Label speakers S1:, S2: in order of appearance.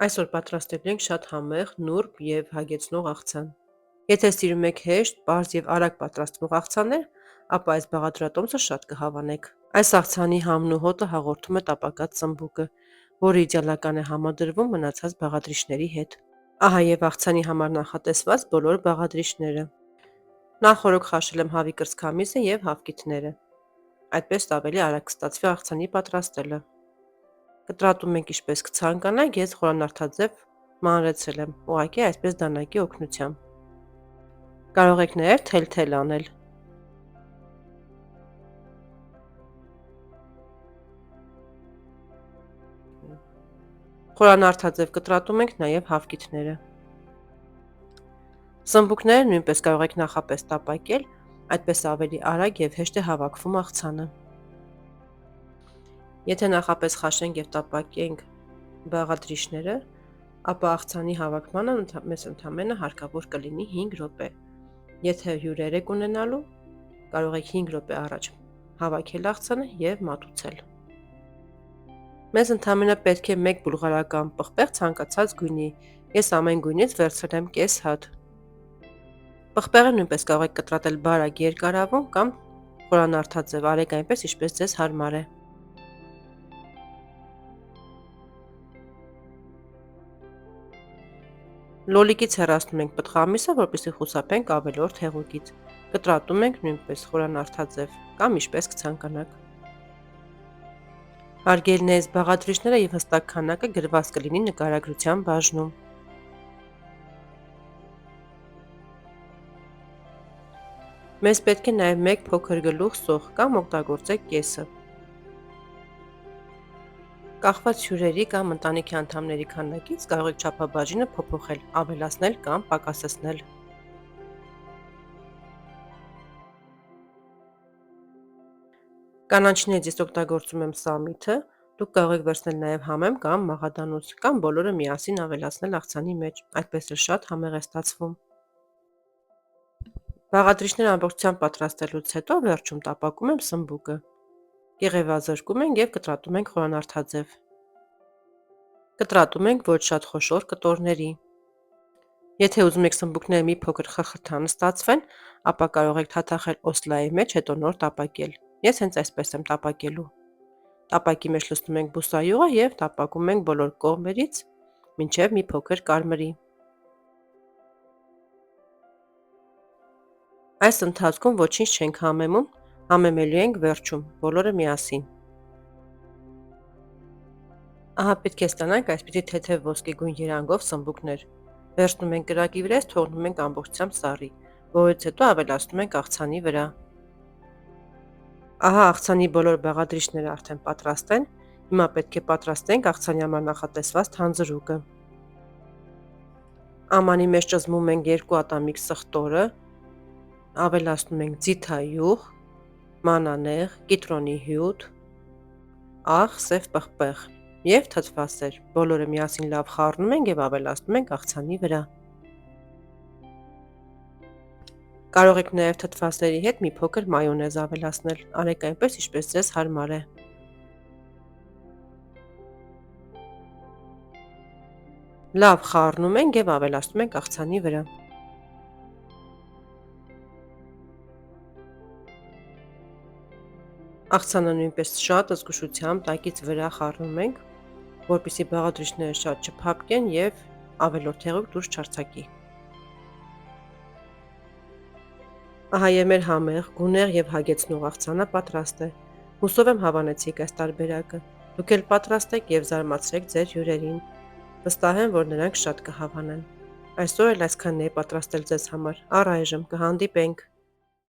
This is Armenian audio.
S1: Այսօր պատրաստելու ենք շատ համեղ, նուրբ և հագեցնող աղցան։ Եթե սիրում եք հեշտ, պարզ և արագ պատրաստվող աղցաններ, ապա այս բաղադրատոմսը շատ կհավանեք։ Այս աղցանի համն ու հոտը հաղորդում է տապակած սմբուկը, որը իդեալական է համադրվում մնացած բաղադրիչների հետ։ Ահա և աղցանի համար նախատեսված բոլոր բաղադրիչները։ Նախօրոք խաշել եմ հավի կրծքամիսը և հավկիթները։ Այդպես ավելի արագ կստացվի աղցանի պատրաստելը։ Կտրատում ենք ինչպես կցանկանաք, ես խորանարդաձև մանրեցրել եմ, ուղղակի այսպես դանակի օգնությամբ։ Կարող եք նաև թել-թել անել։ Խորանարդաձև կտրատում ենք նաև հավկիթները։ Սմբուկները նույնպես կարող եք նախապես տապակել, այդպես ավելի արագ և հեշտ է հավաքվում աղցանը։ Եթե նախապես խաշենք և տապակենք բաղադրիչները, ապա աղցանի հավաքմանը մեզ ընդամենը հարկավոր կլինի 5 րոպե։ Եթե հյուրեր եք ունենալու, կարող եք 5 րոպե առաջ հավաքել աղցանը և մատուցել։ Մեզ ընդամենը պետք է 1 բուլղարական պղպեղ ցանկացած գույնի, ես ամեն գույնից վերցրել եմ կես հատ։ Պղպեղը նույնպես կարող եք կտրատել բարակ երկարավուն կամ խորանարդաձև, արեք այնպես, ինչպես ձեզ հարմար է։ Լոլիկից հեռացնում ենք պտղամիսը, որպեսզի խուսափենք ավելորդ հեղուկից։ Կտրատում ենք նույնպես խորանարդաձև կամ ինչպես կցանկանաք։ Հարգելին այս բաղադրիչները և հստակ քանակը գրված կլինի նկարագրության բաժնում։ Մեզ պետք է նաև 1 փոքր գլուխ սոխ կամ օգտագործեք կեսը։ Կախված հյուրերի կամ ընտանիքի անդամների քանակից կարող եք չափաբաժինը փոփոխել, ավելացնել կամ պակասեցնել։ Կանաչիներից ես օգտագործում եմ սամիթը, դուք կարող եք վերցնել նաև համեմ կամ մաղադանոց, կամ բոլորը միասին ավելացնել աղցանի մեջ, այդպես էլ շատ համեղ է ստացվում։ Բաղադրիչները ամբողջությամբ պատրաստելուց հետո վերջում տապակում եմ սմբուկը։ Կեղևազրկում ենք և կտրատում ենք խորանարդաձև։ Կտրատում ենք ոչ շատ խոշոր կտորների։ Եթե ուզում եք սմբուկները մի փոքր խրխրթան ստացվեն, ապա կարող եք թաթախել օսլայի մեջ, հետո նոր տապակել։ Ես հենց այսպես եմ տապակելու։ Տապակի մեջ լցնում ենք բուսայուղը և տապակում ենք բոլոր կողմերից, մինչև մի փոքր կարմրի։ Այս ընթացքում ոչինչ չենք համեմում, համեմելու ենք վերջում, բոլորը միասին։ Ահա պետք է ստանանք այսպիսի թեթև ոսկեգույն երանգով սմբուկներ։ Վերցնում ենք կրակի վրայից, թողնում ենք ամբողջությամբ սառի, որից հետո ավելացնում ենք աղցանի վրա։ Ահա աղցանի բոլոր բաղադրիչները արդեն պատրաստ են։ Հիմա պետք է պատրաստենք աղցանի համար նախատեսված թանձրուկը։ Ամանի մեջ ճզմում ենք 2 ատամիկ սխտորը, ավելացնում ենք ձիթայուղ, մանանեխ, կիտրոնի հյութ, աղ, սև պղպեղ և թթվասեր, բոլորը միասին լավ խառնում ենք և ավելացնում ենք աղցանի վրա։ Կարող եք նաև թթվասերի հետ մի փոքր մայոնեզ ավելացնել, արեք այնպես, ինչպես ձեզ հարմար է։ Լավ խառնում ենք և ավելացնում ենք աղցանի վրա։ Աղցանը նույնպես շատ զգուշությամբ տակից վրա խառնում ենք, որպեսզի բաղադրիչները շատ չփափկեն և ավելորդ հեղուկ դուրս չարձակի։ Ահա և մեր համեղ, գունեղ և հագեցնող աղցանը պատրաստ է։ Հուսով եմ հավանեցիք այս տարբերակը։ Դուք էլ պատրաստեք և զարմացրեք ձեր հյուրերին։ Վստահ եմ, որ նրանք շատ կհավանեն։ Այսօր էլ այսքանն էի պատրաստել ձեզ համար։ Առայժմ կհանդիպենք։